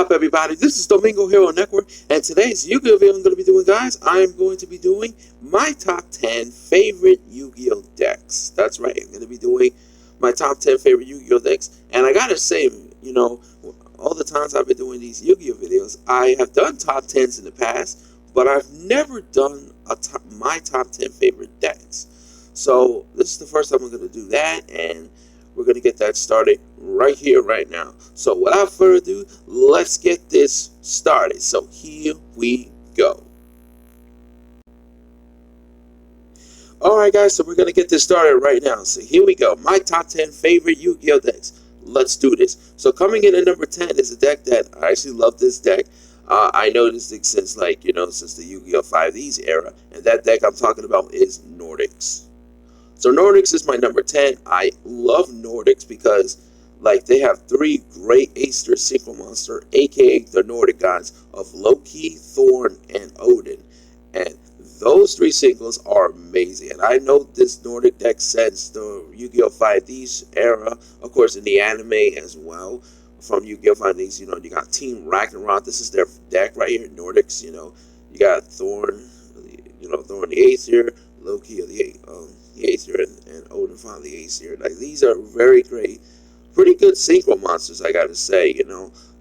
up, everybody? This is Domingo Hero Network, and today's Yu-Gi-Oh video I'm going to be doing, guys. I'm going to be doing my top 10 favorite Yu-Gi-Oh decks. That's right, I'm going to be doing my top 10 favorite Yu-Gi-Oh decks. And I gotta say, you know, all the times I've been doing these Yu-Gi-Oh videos, I have done top 10s in the past, but I've never done my top 10 favorite decks. So this is the first time I'm going to do that, and we're going to get that started right here, right now. So without further ado, let's get this started. So here we go. Alright guys, so we're going to get this started right now. So here we go. My top 10 favorite Yu-Gi-Oh decks. Let's do this. So coming in at number 10 is a deck that I actually love this deck. I know this deck since since the Yu-Gi-Oh 5Ds era. And that deck I'm talking about is Nordics. So Nordics is my number 10. I love Nordics because they have three great Acer synchro monster, aka the Nordic gods of Loki, Thorn, and Odin. And those three singles are amazing. And I know this Nordic deck since the Yu-Gi-Oh 5Ds era, of course in the anime as well. From Yu-Gi-Oh 5Ds, you got Team Ragnarok. This is their deck right here, Nordics. You got Thorn, Thorn the Acer, Loki of the Acer, and Odin found the Acer. These are very great, pretty good synchro monsters, I gotta say.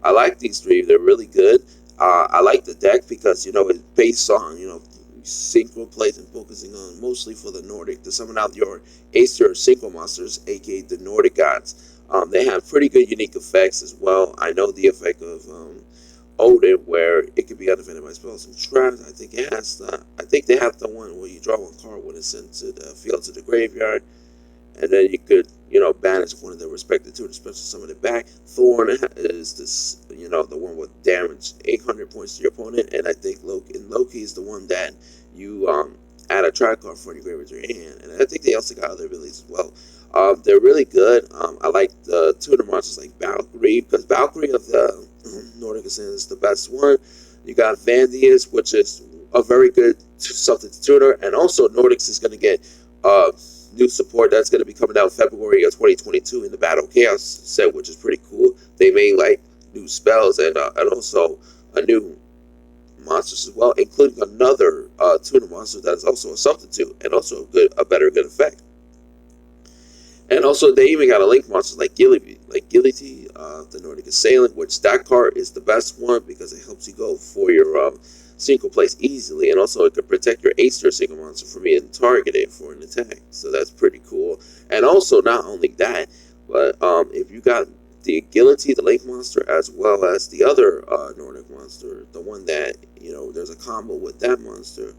I like these three. They're really good. I like the deck because it's based on synchro plays and focusing on mostly for the Nordic to summon out your Acer synchro monsters, aka the Nordic gods. They have pretty good unique effects as well. I know the effect of Odin, where it can be undefended by spells and traps. I think it has. I think they have the one where you draw one card when it's sent to the field to the graveyard, and then you could, banish one of their respective tutor special, summon it back. Thorn is this, the one with damage 800 points to your opponent, and I think Loki is the one that you add a trap card for your graveyard to your hand, and I think they also got other abilities as well. They're really good. I like the tutor monsters like Valkyrie, because Valkyrie of the Nordic is the best one. You got Vandius, which is a very good substitute tutor, and also Nordics is going to get new support that's going to be coming out February of 2022 in the Battle Chaos set, which is pretty cool. They made new spells and also a new monsters as well, including another tutor monster that is also a substitute and also a better effect. And also, they even got a link monster like Gility, the Nordic Assailant, which that card is the best one because it helps you go for your synchro plays easily, and also it can protect your Acer synchro monster from being targeted for an attack. So that's pretty cool. And also, not only that, but if you got the Gility, the link monster, as well as the other Nordic monster, the one that there's a combo with that monster,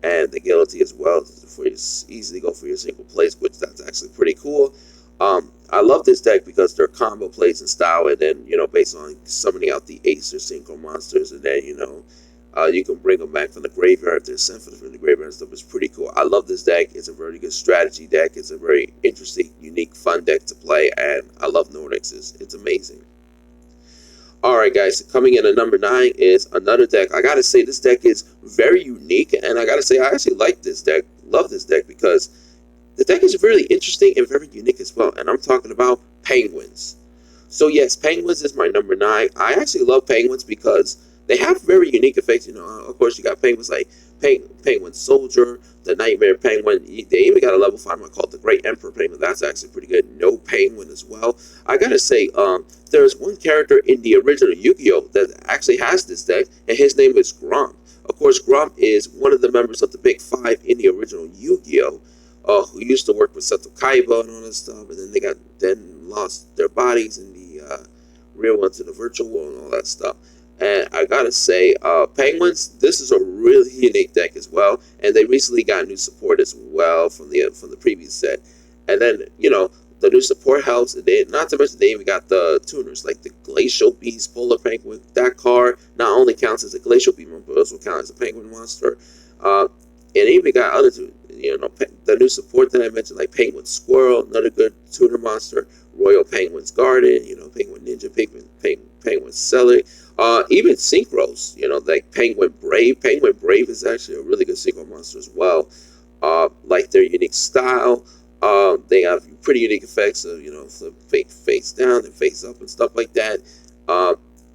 and the Gility as well, for you easily go for your single plays, which that's actually pretty cool. I love this deck because they're combo plays and style, and then based on summoning out the Acer synchro monsters, and then you can bring them back from the graveyard if they're sent from the graveyard and stuff. It's pretty cool. I love this deck. It's a very good strategy deck. It's a very interesting, unique, fun deck to play, and I love Nordics. It's amazing. Alright guys, coming in at number 9 is another deck. I gotta say, this deck is very unique, and I gotta say, I actually like this deck, love this deck, because the deck is really interesting and very unique as well, and I'm talking about Penguins. So yes, Penguins is my number 9. I actually love Penguins because they have very unique effects. Of course, you got Penguins like Penguin Soldier, the Nightmare Penguin. They even got a level 5 one called the Great Emperor Penguin. That's actually pretty good. No Penguin as well. I gotta say, there's one character in the original Yu-Gi-Oh that actually has this deck, and his name is Gromp. Of course, Gromp is one of the members of the Big Five in the original Yu-Gi-Oh, who used to work with Seto Kaiba and all that stuff, and then they lost their bodies in the real one to the virtual world and all that stuff. And I gotta say, Penguins, this is a really unique deck as well, and they recently got new support as well from the previous set. And then the new support helps, and not to mention they even got the tuners like the Glacial Beast Polar Penguin. That card not only counts as a Glacial Beast, but also counts as a Penguin monster. And even got other the new support that I mentioned, like Penguin Squirrel, another good tuner monster. Royal Penguin's Garden, Penguin Ninja, Penguin Celery. Even synchros, like Penguin Brave. Penguin Brave is actually a really good synchro monster as well. Like their unique style. They have pretty unique effects of, flip face down and face up and stuff like that.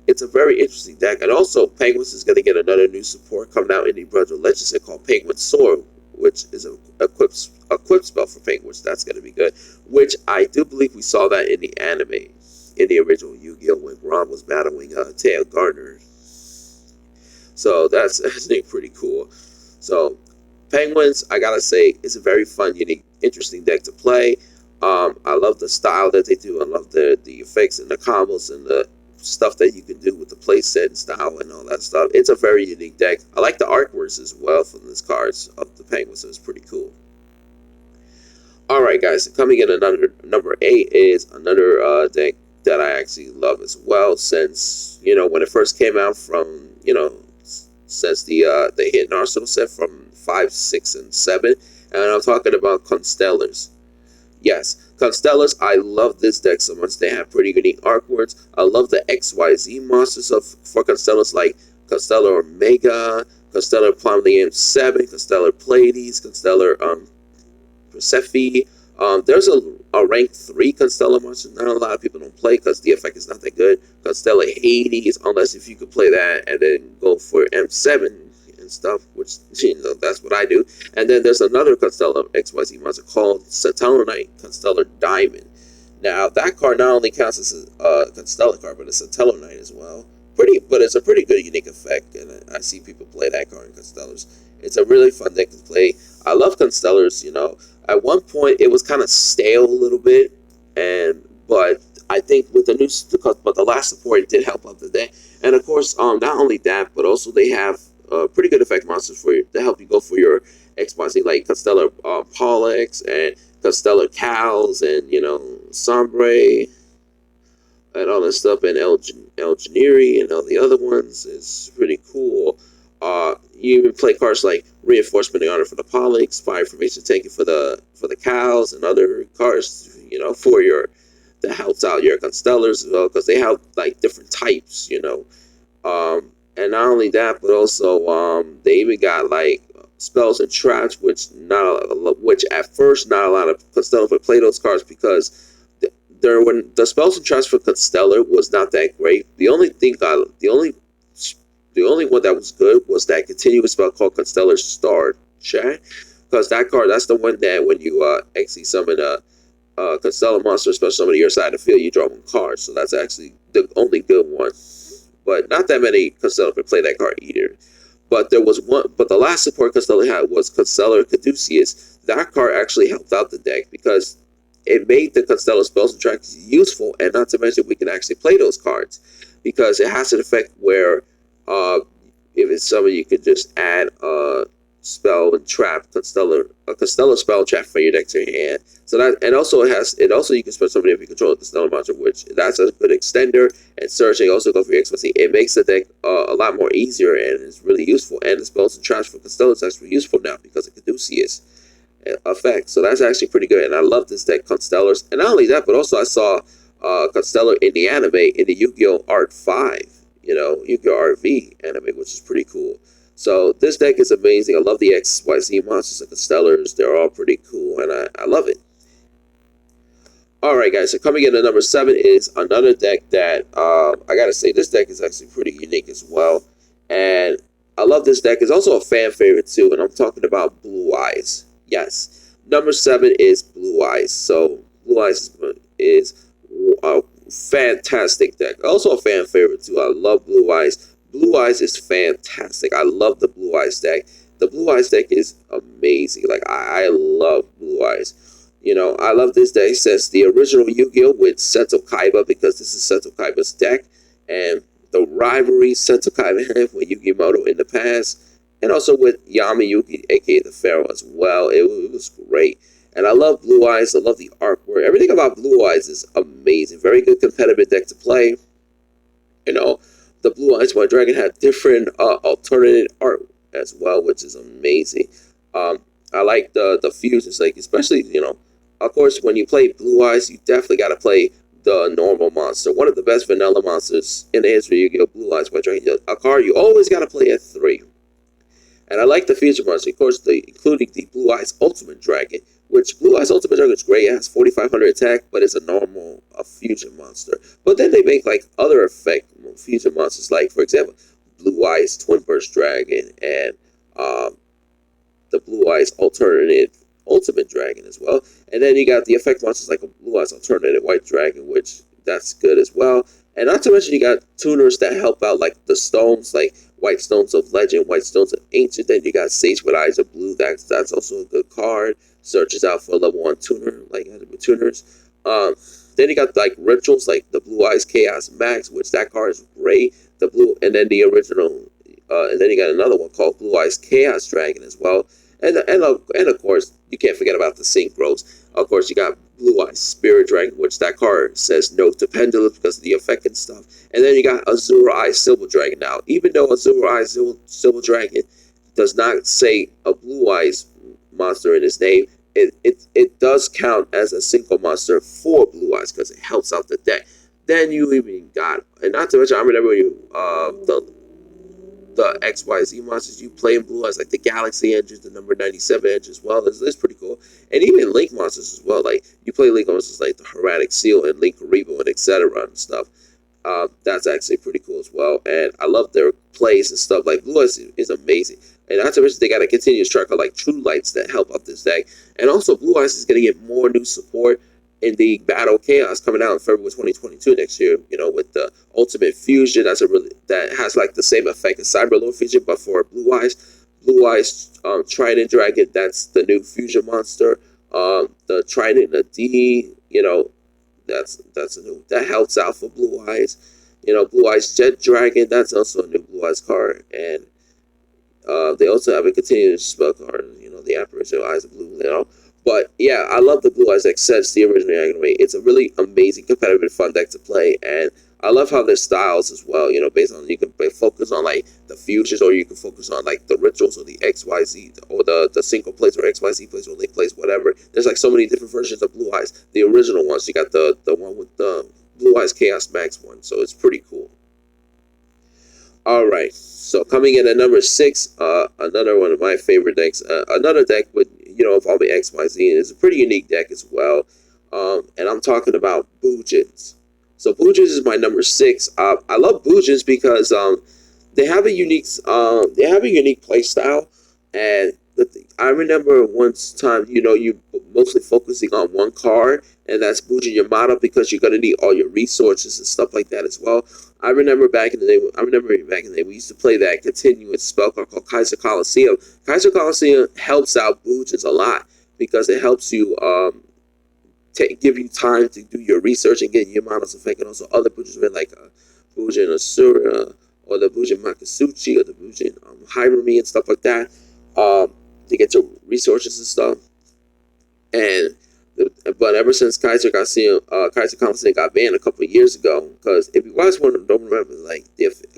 it's a very interesting deck. And also, Penguins is going to get another new support coming out in the Brunswick Legends set called Penguin Sword, which is a equip spell for Penguins. That's going to be good. Which I do believe we saw that in the anime, in the original Yu-Gi-Oh! When Ron was battling Tail Gardner. So that's actually pretty cool. So Penguins, I gotta say, is a very fun, unique, interesting deck to play. I love the style that they do. I love the effects and the combos and the stuff that you can do with the play set and style and all that stuff. It's a very unique deck. I like the artworks as well from these cards of the Penguins, so it's pretty cool. Alright guys, so coming in another number 8 is another deck that I actually love as well, since, you know, when it first came out from, you know, since the Hidden Arsenal set from 5, 6, and 7, and I'm talking about Constellations. Yes, Constellations, I love this deck so much. They have pretty unique artworks. I love the XYZ monsters for Constellations, like Constellar Omega, Constellar Plumley M7, Constellar Pleiades, Constellar Persephone. There's a rank 3 Constellar monster. Not a lot of people don't play because the effect is not that good. Constellar Hades, unless if you could play that and then go for M7 and stuff, which, you know, that's what I do. And then there's another Constellar XYZ monster called Satellonite Constellar Diamond. Now that card not only counts as a Constellar card, but it's a Satellonite as well. But it's a pretty good unique effect, and I see people play that card in Constellars. It's a really fun deck to play. I love Constellars. You know, at one point it was kind of stale a little bit, but I think with the new, but the last support did help out the deck. And of course, not only that, but also they have pretty good effect monsters for you to help you go for your XYZ, like Constellar Pollux and Constellar Cows, and, you know, Sombre and all that stuff, and El Generi and all the other ones. It's pretty cool. You even play cards like Reinforcement in Honor for the Pollux, Fire Formation Taking for the Cows, and other cards, you know, for your, that helps out your Constellars as well, because they have like different types, you know. And not only that, but also they even got like spells and traps, which at first not a lot of Constellars would play those cards, because when the spells and traps for Constellar was not that great. The only one that was good was that continuous spell called Constellar Star Chat, because that card, that's the one that when you actually summon a Constellar monster, especially somebody your side of the field, you draw one card. So that's actually the only good one. But not that many Constellar could play that card either. But there was one. But the last support Constellar had was Constellar Caduceus. That card actually helped out the deck because it made the Constellar spells and traps useful, and not to mention we can actually play those cards because it has an effect where if it's somebody, you could just add a spell and trap a Constellar spell trap for your deck to your hand. So that, and also you can spell somebody if you control the Constellar monster, which that's a good extender. And searching also go for your XYZ. It makes the deck a lot more easier and it's really useful. And the spells and traps for Constellar is actually useful now because of Caduceus effect. So that's actually pretty good, and I love this deck, Constellars. And not only that, but also I saw Constellar in the anime, in the Yu-Gi-Oh! Art 5, you know, Yu-Gi-Oh! RV anime, which is pretty cool. So this deck is amazing. I love the XYZ monsters and Constellars. They're all pretty cool, and I love it. Alright guys, so coming in at number 7 is another deck that, I gotta say, this deck is actually pretty unique as well. And I love this deck. It's also a fan favorite too, and I'm talking about Blue Eyes. Yes, number 7 is Blue Eyes. So Blue Eyes is a fantastic deck. Also a fan favorite too. I love Blue Eyes. Blue Eyes is fantastic. I love the Blue Eyes deck. The Blue Eyes deck is amazing. Like, I love Blue Eyes. You know, I love this deck since the original Yu-Gi-Oh! With Seto Kaiba, because this is Seto Kaiba's deck, and the rivalry Seto Kaiba had with Yugimoto in the past, and also with Yamayuki, aka the Pharaoh, as well. It was great. And I love Blue Eyes. I love the artwork. Everything about Blue Eyes is amazing. Very good competitive deck to play. You know, the Blue Eyes White Dragon had different alternative art as well, which is amazing. I like the fusions, like, especially, you know, of course, when you play Blue Eyes, you definitely got to play the normal monster. One of the best vanilla monsters in the history of Yu-Gi-Oh! Blue Eyes White Dragon. A card you always got to play at 3. And I like the future monster, of course, including the Blue Eyes Ultimate Dragon, which Blue Eyes Ultimate Dragon is great. It has 4,500 attack, but it's a normal fusion monster. But then they make like other effect fusion monsters, like for example, Blue Eyes Twin Burst Dragon and the Blue Eyes Alternative Ultimate Dragon as well. And then you got the effect monsters like a Blue Eyes Alternative White Dragon, which that's good as well. And not to mention you got tuners that help out like the stones, like White Stones of Legend, White Stones of Ancient. Then you got Sage with Eyes of Blue. That's also a good card. Searches out for a level 1 tuner, like tuners. Then you got like rituals like the Blue Eyes Chaos Max, which that card is great. The blue, and then the original, and then you got another one called Blue Eyes Chaos Dragon as well. And of course you can't forget about the Synchros. Of course you got Blue Eyes Spirit Dragon, which that card says no to pendulums because of the effect and stuff. And then you got Azure Eyes Silver Dragon. Now, even though Azure Eyes Silver Dragon does not say a Blue Eyes monster in his name, it does count as a single monster for Blue Eyes because it helps out the deck. Then you even got, and not to mention, I remember the XYZ monsters you play in Blue Eyes, like the Galaxy Engines, the number 97 Engine as well. That's pretty cool. And even Link monsters as well. Like you play Link monsters like the Heretic Seal and Link Karibo and etc. and stuff. That's actually pretty cool as well. And I love their plays and stuff. Like Blue Eyes is amazing. And not to mention they got a continuous track of like True Lights that help out this deck. And also Blue Eyes is going to get more new support in the Battle Chaos coming out in February 2022 next year, you know, with the Ultimate Fusion. That has like the same effect as Cyberlord Fusion, but for Blue Eyes. Blue Eyes Trident Dragon, that's the new fusion monster. The Trident, the D, you know, that's a new, that helps out for Blue Eyes. You know, Blue Eyes Jet Dragon, that's also a new Blue Eyes card. And they also have a continuous spell card, you know, the Apparition of Eyes of Blue, you know. But yeah, I love the Blue Eyes deck since the original anime. It's a really amazing, competitive, and fun deck to play, and I love how there's styles as well. You know, based on you can focus on like the fusions, or you can focus on like the rituals, or the XYZ, or the single plays, or XYZ plays, or Link plays, whatever. There's like so many different versions of Blue Eyes. The original ones, you got the one with the Blue Eyes Chaos Max one, so it's pretty cool. All right, so coming in at number 6, another one of my favorite decks, another deck with, you know, of all the XYZ, and it's a pretty unique deck as well. And I'm talking about Boojins. So Boojins is my number 6. I love Boojins because they have a unique play style, and I remember once time, you know, you mostly focusing on one card, and that's Boojin Yamada, because you're gonna need all your resources and stuff like that as well. I remember back in the day, we used to play that continuous spell card called Kaiser Coliseum. Kaiser Coliseum helps out Boojins a lot because it helps you give you time to do your research and get Yamada's effect, and also other Boojins like Boojin Asura, or the Boojin Makasuchi, or the Boojin Hirami and stuff like that, to get your resources and stuff. But ever since Kaiser Coliseum got banned a couple of years ago, because if you guys don't remember, like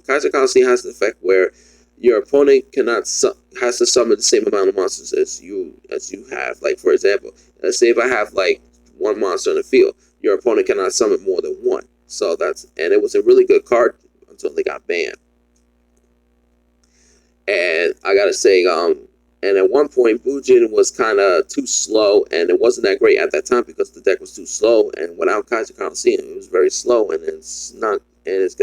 Kaiser Coliseum has the effect where your opponent has to summon the same amount of monsters as you have. Like for example, let's say if I have like one monster in the field, your opponent cannot summon more than one. So and it was a really good card until they got banned. And I gotta say, and at one point, Boojin was kind of too slow, and it wasn't that great at that time because the deck was too slow. And without Kaiser Coliseum, it was very slow, and it's going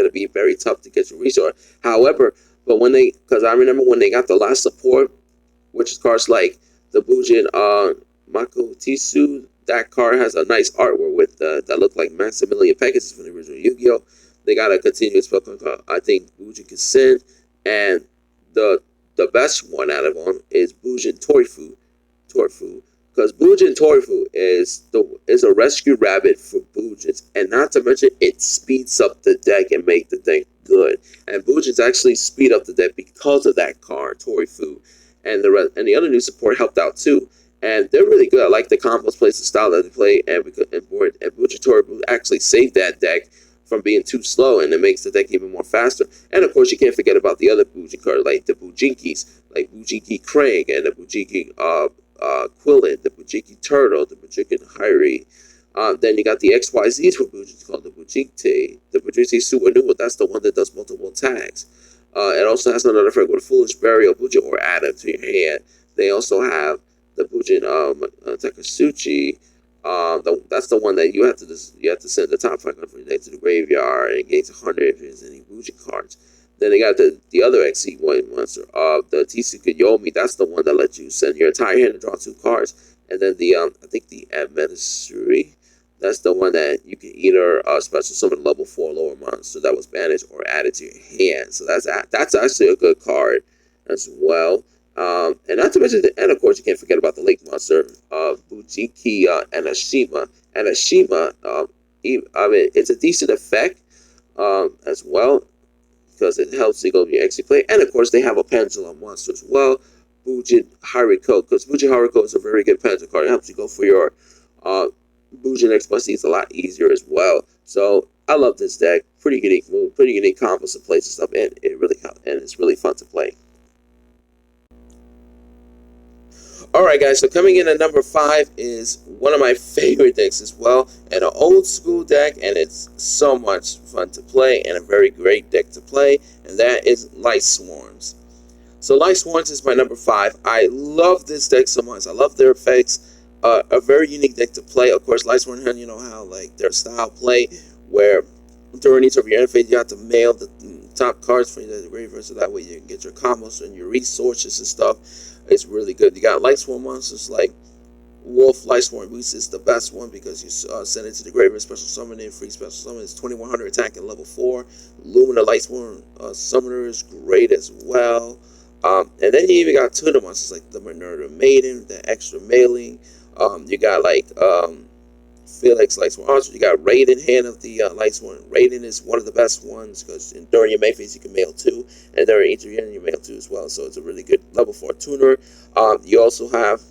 to be very tough to get your resource. However, because I remember when they got the last support, which is cards like the Boojin Mako Tisu, that card has a nice artwork with that look like Maximilian Pegasus from the original Yu-Gi-Oh! They got a continuous spell card, I think Boojin can send, and the best one out of them is Boojin Torifu, because Boojin Torifu is a rescue rabbit for Boojins, and not to mention it speeds up the deck and make the deck good. And Boojins actually speed up the deck because of that card, Torifu, and the other new support helped out too. And they're really good. I like the combos, plays, the style that they play, and Boojin Torifu actually saved that deck from being too slow, and it makes the deck even more faster. And of course, you can't forget about the other Boojin cards, like the Boojinkis, like Boojinki Krang, and the Boojinki Quillen, the Boojinki Turtle, the Boojinki Hyri. Then you got the XYZs for Boojins called the Boojinki, the Boojinki Suwanua. That's the one that does multiple attacks. It also has another effect with Foolish Burial, Boojin, or add it to your hand. They also have the Bujin Takasuchi. That's the one that you have to send the top 500 for your deck to the graveyard and gains 100 if there's any Bujin cards. Then they got the other XC1 monster, the Tisuku Yomi. That's the one that lets you send your entire hand and draw 2 cards. And then the I think the Administry, that's the one that you can either special summon level 4 lower monster that was banished or added to your hand. So that's actually a good card as well. And not to mention, and of course, you can't forget about the lake monster, Bujiki Anashima. Anashima, I mean, it's a decent effect as well, because it helps you go with your exit play. And of course, they have a pendulum monster as well, Bujin Hariko, because Bujin Hariko is a very good pendulum card. It helps you go for your Bujin X plus a lot easier as well. So I love this deck. Pretty unique move, pretty unique combos to play and stuff, and it's really fun to play. Alright guys, so coming in at number 5 is one of my favorite decks as well, and an old school deck, and it's so much fun to play, and a very great deck to play, and that is Light Swarms. So Light Swarms is my number 5. I love this deck so much. I love their effects. A very unique deck to play. Of course, Light Swarms, you know how like their style play, where during each of your end phase, you have to mail the top cards from the graveyard, so that way you can get your combos and your resources and stuff. It's really good. You got Light Swarm monsters like Wolf Light Swarm Boost is the best one, because you send it to the graveyard, special summon it, free special summon. It's 2100 attack at level 4. Lumina Light Swarm Summoner is great as well. And then you even got tuna monsters like the Minerva Maiden, the extra mailing. You got like Felix Light Swarm Archer. You got Raiden, Hand of the Light Swarm. Raiden is one of the best ones, because during your main phase you can mail 2, and during each of your end you mail 2 as well. So it's a really good level 4 tuner. You also have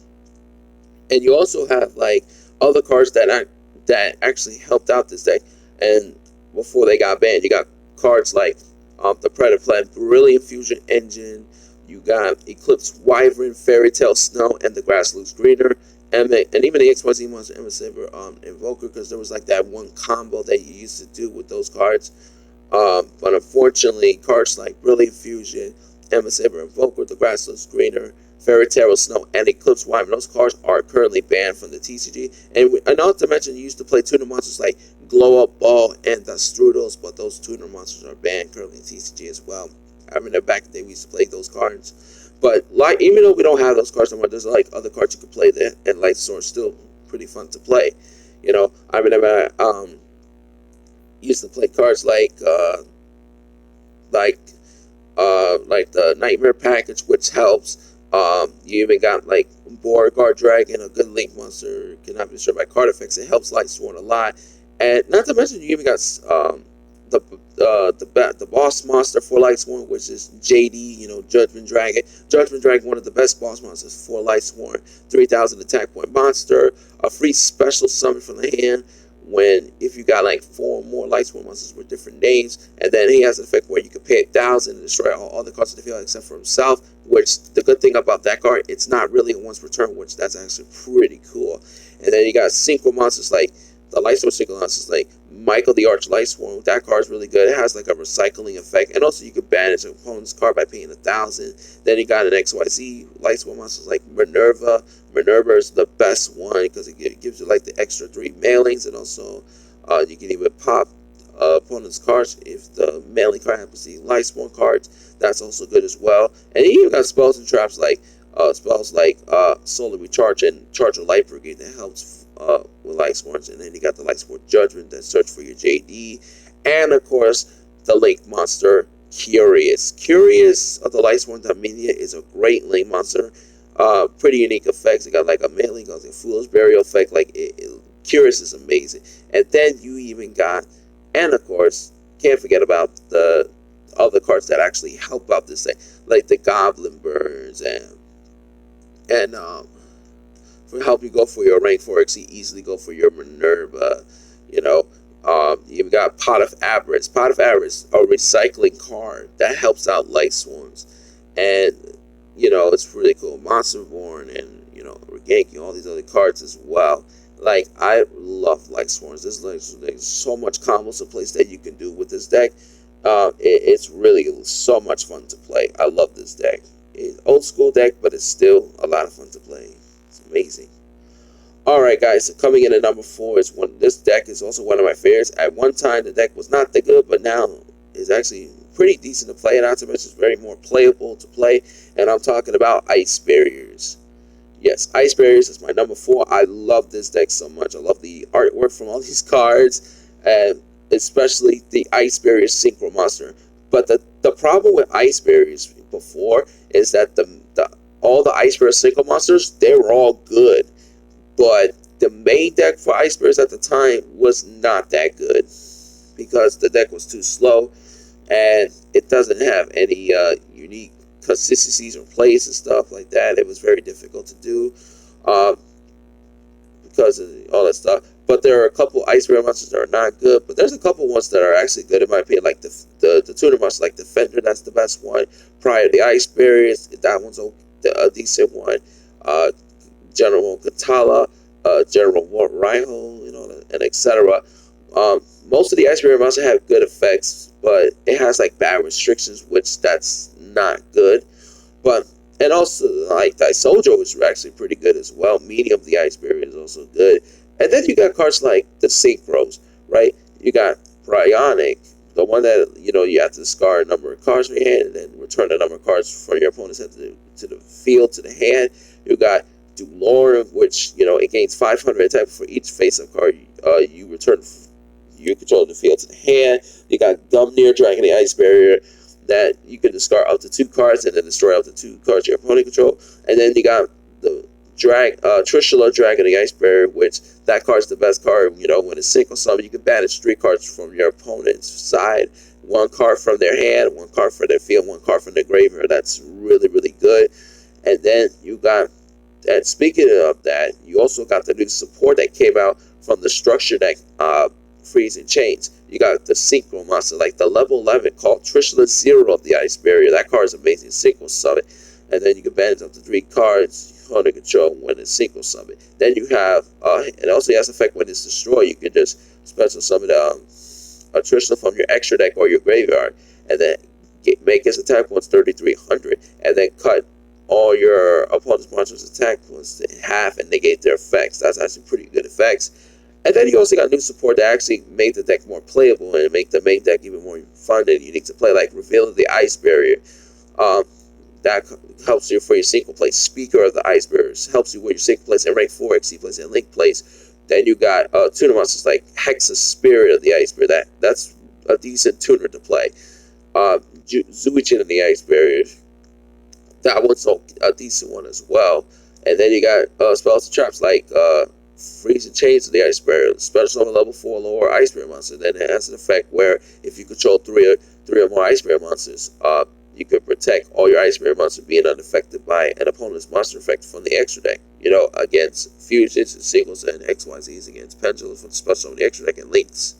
like other cards that actually helped out this deck, and before they got banned. You got cards like the Predator Plan, Brilliant Fusion Engine. You got Eclipse Wyvern, Fairy Tale Snow, and the Grass Looks Greener. And even the XYZ monster Emma Saber Invoker, because there was like that one combo that you used to do with those cards. But unfortunately, cards like Brilliant Fusion, Emma Saber Invoker, the Grass Looks Greener, Fairy Tale Snow, and Eclipse Wyvern, those cards are currently banned from the TCG. And not to mention, you used to play tuner monsters like Glow Up Ball and the Strudels, but those tuner monsters are banned currently in TCG as well. I mean, back in the day, we used to play those cards. But like, even though we don't have those cards anymore, there's like other cards you can play there, and Light Swords still pretty fun to play. You know, I remember used to play cards like the Nightmare Package, which helps. You even got like Beauregard Dragon, a good link monster, cannot be destroyed by card effects. It helps Light Sworn a lot, and not to mention you even got the boss monster for Light Sworn, which is JD, you know, Judgment Dragon. Judgment Dragon, one of the best boss monsters for Light Sworn. 3000 attack point monster, a free special summon from the hand if you got like 4 more Light Sworn monsters with different names. And then he has an effect where you can pay 1,000 and destroy all the cards in the field except for himself, which the good thing about that card, it's not really a once per turn, which that's actually pretty cool. And then you got synchro monsters like the Light Sworn synchro monsters like Michael the Arch Light Sworn. That card is really good. It has like a recycling effect, and also you can banish an opponent's card by paying 1,000. Then you got an XYZ Light Sworn monsters like Minerva. Minerva is the best one because it gives you like the extra 3 mailings, and also you can even pop opponent's cards if the mailing card happens to be Light Sworn cards. That's also good as well. And you even got spells and traps like Solar Recharge and Charge of Light Brigade that helps with Light Sworns. And then you got the Light Sworn Judgment that search for your JD, and of course the link monster Curious. Curious of the Light Sworn Dominion is a great link monster. Pretty unique effects. It got like a mailing, got a Fool's Burial effect. Like Curious is amazing. And then you even got, and of course, can't forget about the other cards that actually help out this thing, like the Goblin Burns and for help you go for your rank 4X, you easily go for your Minerva. You know, you've got Pot of Avarice. Pot of Avarice, a recycling card that helps out Light Sworns, and you know it's really cool. Monster Born and you know Reganking, all these other cards as well. Like I love Light Sworns. There's so much combos to place that you can do with this deck. It's really so much fun to play. I love this deck. It's old school deck, but it's still a lot of fun to play. So. amazing. Alright guys, so coming in at number 4 is one. This deck is also one of my favorites. At one time the deck was not that good, but now is actually pretty decent to play, and not to mention it's very more playable to play, and I'm talking about Ice Barriers. Yes, Ice Barriers is my number 4. I love this deck so much. I love the artwork from all these cards, and especially the Ice Barriers Synchro Monster. But the problem with Ice Barriers before is that all the Ice Barriers Synchro Monsters, they were all good. But the main deck for Ice Bears at the time was not that good because the deck was too slow and it doesn't have any unique consistencies or plays and stuff like that. It was very difficult to do because of all that stuff. But there are a couple Ice Bear monsters that are not good, but there's a couple ones that are actually good in my opinion, like the tuner monster, like Defender. That's the best one. Prior to the Ice Barriers, that one's a decent one. General Katala, General Raiho, and etc. Most of the Ice Barrier monsters have good effects, but it has like bad restrictions, which that's not good. And also like Sojo is actually pretty good as well. Medium of the Ice Barrier is also good. And then you got cards like the Synchros, right? You got Bryonic, the one that you have to discard a number of cards from your hand and then return a number of cards from your opponent's hand to the field to the hand. You got Dulorum, which it gains 500 attack for each face-up card you return you control the field to the hand. You got Gumnir, Dragon the Ice Barrier, that you can discard up to 2 cards and then destroy up to 2 cards your opponent control. And then you got the Trishula, Dragon the Ice Barrier, which that card's the best card. When it's single summon, you can banish 3 cards from your opponent's side, 1 card from their hand, 1 card from their field, 1 card from their graveyard. That's really, really good. And then you got. And speaking of that, you also got the new support that came out from the structure deck, Freezing Chains. You got the Synchro Monster, like the level 11 called Trishula Zero of the Ice Barrier. That card is amazing, Synchro Summon. And then you can banish up to 3 cards under control when it's Synchro Summon. Then you have, it also has effect when it's destroyed. You can just special summon a Trishula from your extra deck or your graveyard, and then make its attack points 3,300, and then cut all your opponent's monsters' attack points in half and negate their effects. That's actually pretty good effects. And then you also got new support that actually made the deck more playable and make the main deck even more fun and unique to play, like Reveal of the Ice Barrier. That helps you for your single place. Speaker of the Ice Barriers helps you with your single place and rank 4 XC place and link place. Then you got tuner monsters like Hexa Spirit of the Ice Barrier. That's a decent tuner to play. Zuichin of the Ice Barrier. That one's a decent one as well. And then you got spells and traps like Freezing Chains of the Ice Barrier, special summon level 4 lower Ice Barrier monster. Then it has an effect where if you control three or more Ice Barrier monsters, you can protect all your Ice Barrier monsters being unaffected by an opponent's monster effect from the extra deck. Against fusions and singles and XYZs against pendulums from the special summon the extra deck and links.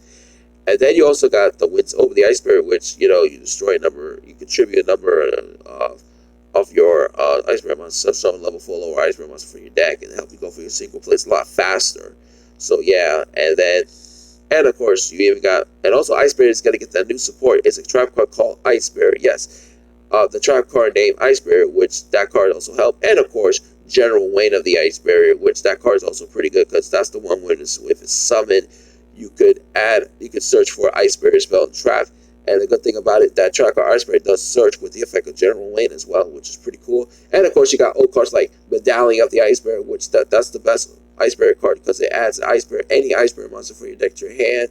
And then you also got the Winds Over the Ice Barrier, which you destroy a number, you contribute a number of your Ice Barrier monster, summon level 4 lower Ice Barrier monster for your deck, and help you go for your single place a lot faster. So yeah, and of course you even got, and also Ice Barrier is gonna get that new support. It's a trap card called Ice Barrier. Yes, the trap card named Ice Barrier, which that card also helped, and of course General Wayne of the Ice Barrier, which that card is also pretty good because that's the one where if it's summoned, you could search for Ice Barrier spell and trap. And the good thing about it, that trap card Ice Barrier does search with the effect of General Wayne as well, which is pretty cool. And of course, you got old cards like Medallion of the Ice Barrier, which that's the best Ice Barrier card because it adds any Ice Barrier monster for your deck to your hand,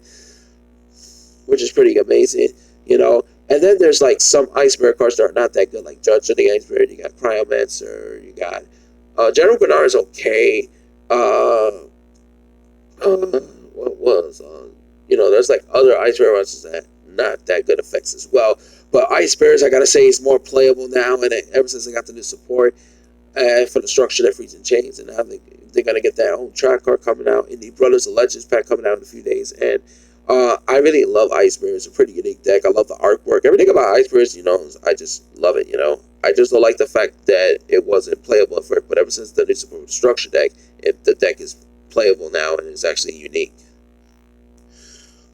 which is pretty amazing, And then there's like some Ice Barrier cards that are not that good, like Judge of the Ice Barrier. You got Cryomancer. You got General Grenard is okay. What was there's like other Ice Barrier monsters that not that good effects as well. But Ice Barriers, I gotta say, is more playable now, and ever since I got the new support for the structure that Freezing Chains, and now they're gonna get that own track card coming out in the Brothers of Legends pack coming out in a few days. And I really love Ice Barriers. It's a pretty unique deck. I love the artwork. Everything about Ice Barriers, I just love it. I just don't like the fact that it wasn't playable at first, but ever since the new support structure deck, the deck is playable now and it's actually unique.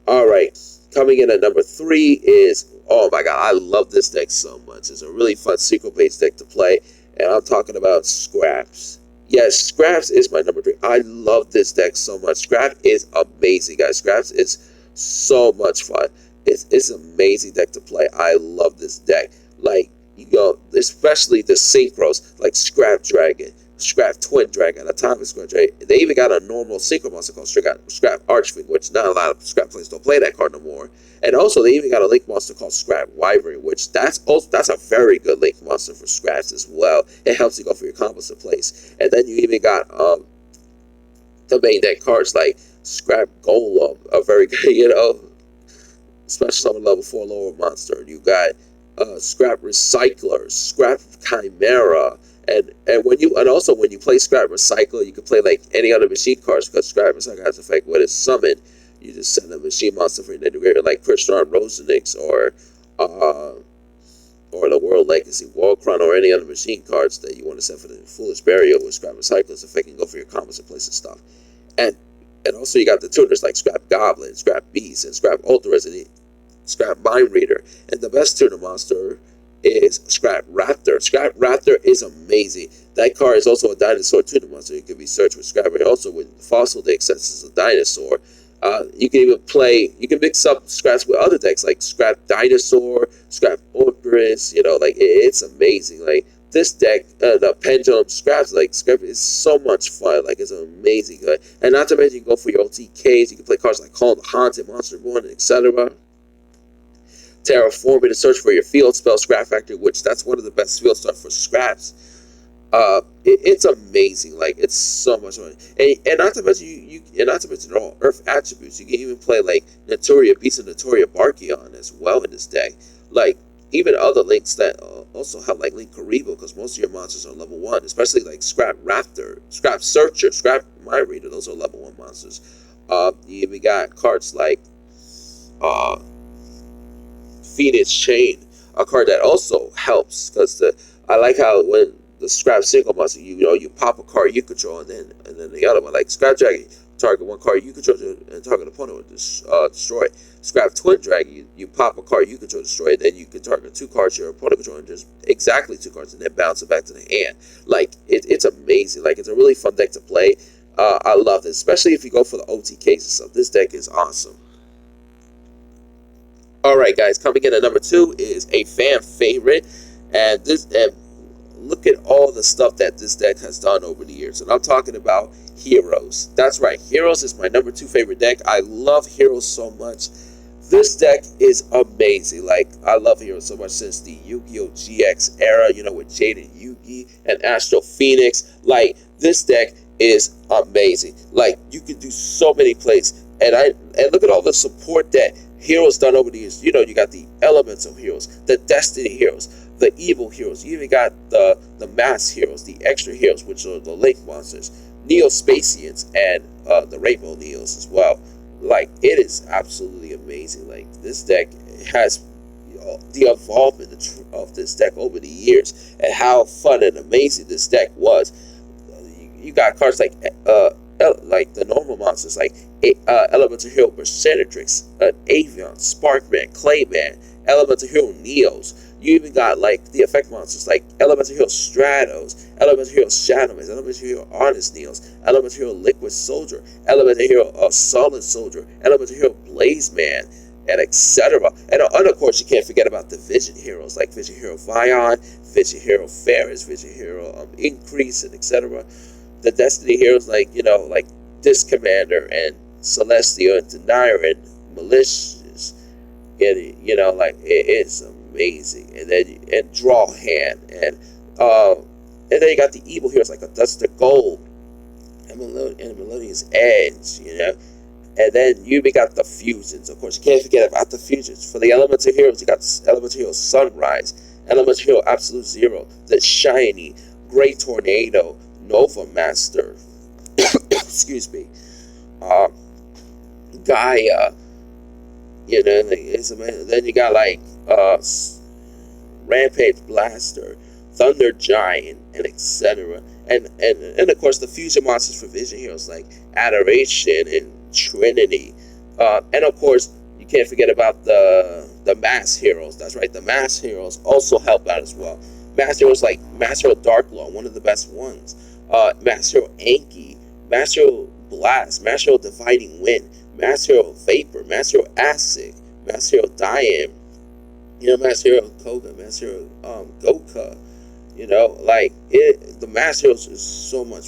All right. Coming in at number 3 is, oh my god, I love this deck so much. It's a really fun secret-based deck to play, and I'm talking about Scraps. Yes, Scraps is my number 3. I love this deck so much. Scrap is amazing, guys. Scraps is so much fun. It's an amazing deck to play. I love this deck. Like, especially the synchros, like Scrap Dragon, Scrap Twin Dragon, Atomic Scrap Dragon. They even got a normal synchro monster called Scrap Archfiend, which not a lot of Scrap players don't play that card no more. And also, they even got a link monster called Scrap Wyvern, which that's a very good link monster for Scraps as well. It helps you go for your combos in place. And then you even got the main deck cards like Scrap Golem, a very good, special summon level 4 lower monster. You got Scrap Recycler, Scrap Chimera, and also when you play Scrap Recycler, you can play like any other machine cards because Scrap Recycler has effect when it's summoned. You just send a machine monster for an integrator like Crystal Rosenix or the World Legacy Warcron or any other machine cards that you want to send for the Foolish Burial with Scrap Recycler's effect and go for your combos in place and stuff. And also you got the tuners like Scrap Goblin, Scrap Beast, and Scrap Ultra Resident, Scrap Mind Reader. And the best tuner monster is Scrap Raptor. Scrap Raptor is amazing. That card is also a dinosaur tuner monster. You can be searched with Scrap, and also with Fossil Deck since it's a dinosaur. You can even mix up Scraps with other decks like Scrap Dinosaur, Scrap Orpheus, it's amazing. Like, this deck, the Pendulum Scraps, like, Scrap is so much fun. Like, it's amazing. And not to mention, you can go for your OTKs, you can play cards like Call the Haunted, Monster Born, etc. Terraforming to search for your field spell, Scrap Factory, which that's one of the best field stuff for Scraps. It's amazing. Like, it's so much fun, and not to mention all Earth attributes. You can even play like Naturia Beast and Naturia Barkion as well in this deck. Like, even other links that also have like Link Karibo, because most of your monsters are level 1, especially like Scrap Raptor, Scrap Searcher, Scrap Mind Reader. Those are level 1 monsters. You even got cards like Phoenix Chain, a card that also helps because I like how when the Scrap single monster, you pop a card you control, and then the other one, like Scrap Dragon, target one card you control and target opponent will destroy. Scrap Twin Dragon, you pop a card you control, destroy, and then you can target 2 cards your opponent control and just exactly 2 cards, and then bounce it back to the hand. Like, it's amazing. Like, it's a really fun deck to play. I love this, especially if you go for the OTKs and stuff. This deck is awesome. Alright guys, coming in at number 2 is a fan favorite, and look at all the stuff that this deck has done over the years, and I'm talking about Heroes. That's right, Heroes is my number 2 favorite deck. I love Heroes so much. This deck is amazing. Like, I love Heroes so much since the Yu-Gi-Oh! GX era, with Jaded Yugi and Astro Phoenix. Like, this deck is amazing. Like, you can do so many plays, and look at all the support that Heroes done over the years. You got the Elemental Heroes, the Destiny Heroes, the Evil Heroes. You even got the Mass Heroes, the Extra Heroes, which are the Link monsters, Neo-Spacians, and the Rainbow Neos as well. Like, it is absolutely amazing. Like, this deck has the involvement of this deck over the years, and how fun and amazing this deck was. You got cards like the normal monsters like Elemental Hero Bersertrix, Avion, Sparkman, Clayman, Elemental Hero Neos. You even got like the effect monsters like Elemental Hero Stratos, Elemental Hero Shadowman, Elemental Hero Honest Neos, Elemental Hero Liquid Soldier, Elemental Hero Solid Soldier, Elemental Hero Blazeman, and etc. And of course, you can't forget about the Vision Heroes like Vision Hero Vion, Vision Hero Ferris, Vision Hero Increase, and etc. The Destiny Heroes like like Disc Commander and Celestial and Denier and Malicious, and like it's amazing. And then Draw Hand, and then you got the evil heroes like Duster Gold and Millennium's Edge, and then you got the fusions. Of course, you can't forget about the fusions. For the Elemental Heroes, you got Elemental Hero Sunrise, Elemental Hero Absolute Zero, the Shiny, Great Tornado, Nova Master, excuse me, Gaia, then you got like Rampage Blaster, Thunder Giant, and etc. And of course the fusion monsters for Vision Heroes like Adoration and Trinity, and of course you can't forget about the Mass Heroes. That's right, the Mass Heroes also help out as well. Mass Heroes like Master of Dark Law, one of the best ones. Master Anki, Master Blast, Master Dividing Wind, Master Vapor, Master Acid, Master Diam, Master Koga, Master Goka. Like it, the Masters is so much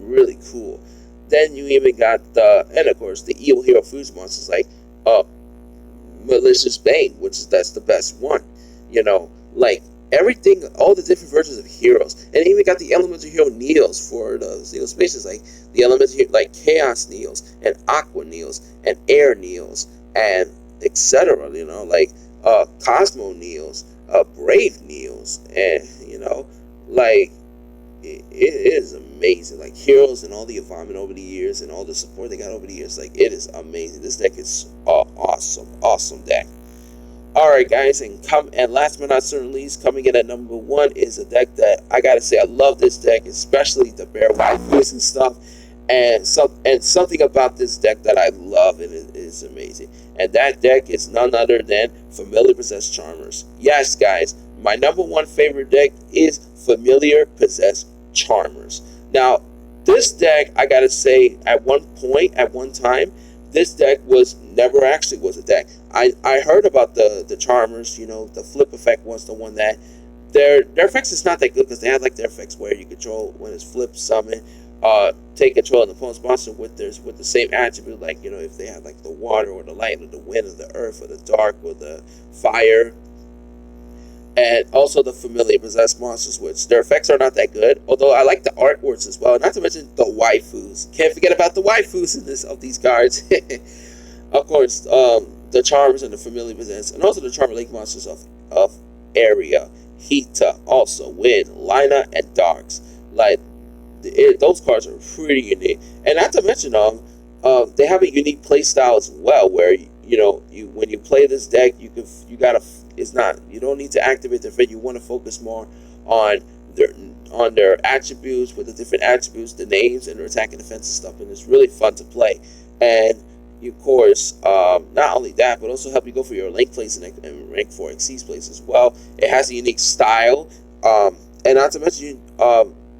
really cool. Then you even got and of course the evil hero foods monsters like uh Malicious Bane, that's the best one. Like everything, all the different versions of heroes, and even got the elemental hero Neos for the spaces, like the elemental like Chaos Neos and Aqua Neos and Air Neos and etc. Like Cosmo Neos, Brave Neos, and like it is amazing. Like heroes and all the environment over the years and all the support they got over the years, like it is amazing. This deck is awesome deck. Alright guys, and last but not certainly least, coming in at number one is a deck that I gotta say I love this deck, especially the Bear Waifus and stuff. And something about this deck that I love, and it is amazing. And that deck is none other than Familiar Possessed Charmers. Yes guys, my number one favorite deck is Familiar Possessed Charmers. Now, this deck, I gotta say, at one time, this deck never actually was a deck. I heard about the Charmers, the flip effect was the one that their effects is not that good, because they had like their effects where you control when it's flip summon, take control of the opponent's monster with the same attribute, like if they had like the water or the light or the wind or the earth or the dark or the fire. And also the Familiar Possessed monsters, which their effects are not that good, although I like the artworks as well. Not to mention the waifus. Can't forget about the waifus of these cards. Of course, the Charmers and the Familiar Possessed, and also the Charmer Link monsters of Area, Hita, also Wind, Lina, and Darks. Like those cards are pretty unique, and not to mention they have a unique play style as well, where when you play this deck, you don't need to activate their effect. You want to focus more on their attributes, with the different attributes, the names, and their attack and defense and stuff, and it's really fun to play. And of course, not only that, but also help you go for your rank plays and rank 4 Xyz plays as well. It has a unique style, and not to mention,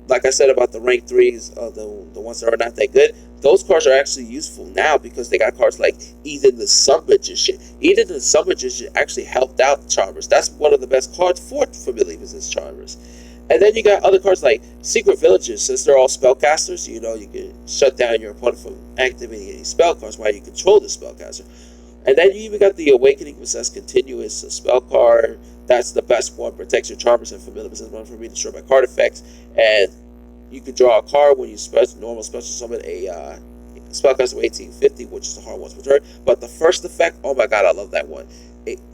like I said about the rank 3s, the ones that are not that good, those cards are actually useful now, because they got cards like Eden the Sun Magician. Eden the Sun Magician actually helped out Charmers. That's one of the best cards for Familiar Possessed Charmers. And then you got other cards like Secret Villagers. Since they're all spellcasters, you can shut down your opponent from activating any spell cards while you control the spellcaster. And then you even got the Awakening Possessed Continuous spell card. That's the best one. Protects your Charmers and Familiar Possessed one from being destroyed by card effects. And you can draw a card when you normal special summon a spellcaster with 1850, which is the hard ones per turn. But the first effect, oh my god, I love that one.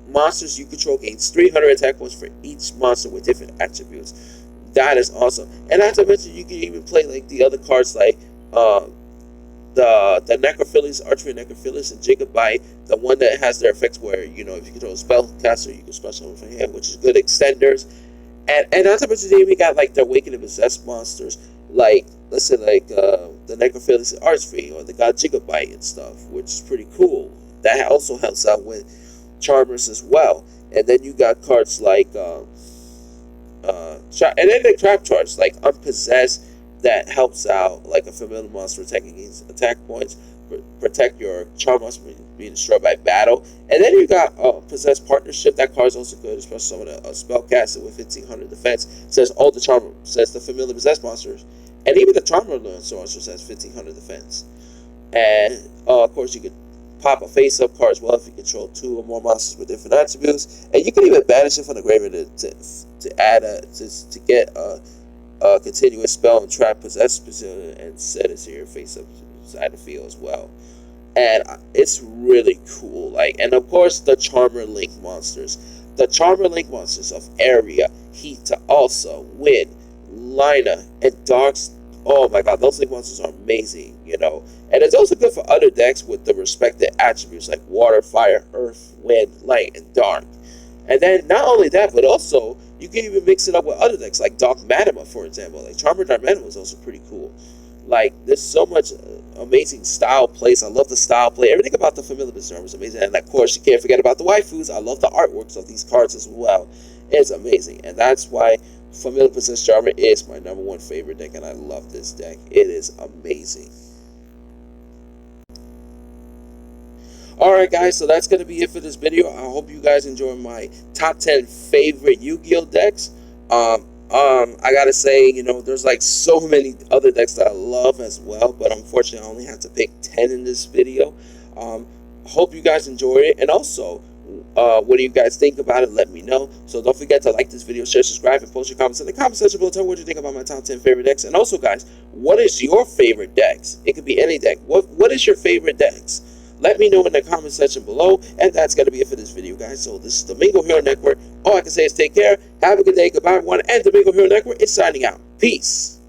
Monsters you control gains 300 attack points for each monster with different attributes. That is awesome. And not to mention, you can even play like the other cards, like the Necrophilis, Archery Necrophilis, and Gigabyte, the one that has their effects where, if you control a spellcaster, you can special from him, which is good extenders. And not to mention, they even got like the Awakening Possessed monsters, like, let's say, like the Necrophilis Archery, or the God Gigabyte and stuff, which is pretty cool. That also helps out with Charmers as well. And then you got cards like and then the trap charge like Unpossessed, that helps out like a familiar monster attacking against attack points, protect your charm monster from being destroyed by battle. And then you got Possessed Partnership. That card is also good, especially on a spellcaster with 1500 defense. It says all the charm says the familiar possessed monsters, and even the charmer monster says 1500 defense. And of course, you could pop a face-up card as well if you control 2 or more monsters with different attributes, and you can even banish it from the graveyard to get a continuous spell and trap possessed position and set it to your face-up side of the field as well. And it's really cool. And of course, the Charmer Link monsters. The Charmer Link monsters of Area, Hita, also Wind, Lina, and Darks. Oh my god, those Link monsters are amazing, And it's also good for other decks with the respective attributes like Water, Fire, Earth, Wind, Light, and Dark. And then not only that, but also you can even mix it up with other decks like Dark Manima, for example. Like Charmer Dark Manima is also pretty cool. There's so much amazing style plays. I love the style play. Everything about the Familiar Possessed is amazing. And of course, you can't forget about the waifus. I love the artworks of these cards as well. It's amazing. And that's why Familiar Possessed Charmer is my #1 favorite deck, and I love this deck. It is amazing. Alright guys, so that's going to be it for this video. I hope you guys enjoy my top 10 favorite Yu-Gi-Oh decks. I gotta say, you know, there's like so many other decks that I love as well, but unfortunately I only have to pick 10 in this video. Hope you guys enjoy it, and also, what do you guys think about it? Let me know. So don't forget to like this video, share, subscribe, and post your comments in the comment section below. Tell me what you think about my top 10 favorite decks. And also guys, what is your favorite decks? It could be any deck. What is your favorite decks? Let me know in the comment section below. And that's going to be it for this video, guys. So this is the Domingo Hero Network. All I can say is take care. Have a good day. Goodbye, everyone. And Domingo Hero Network is signing out. Peace.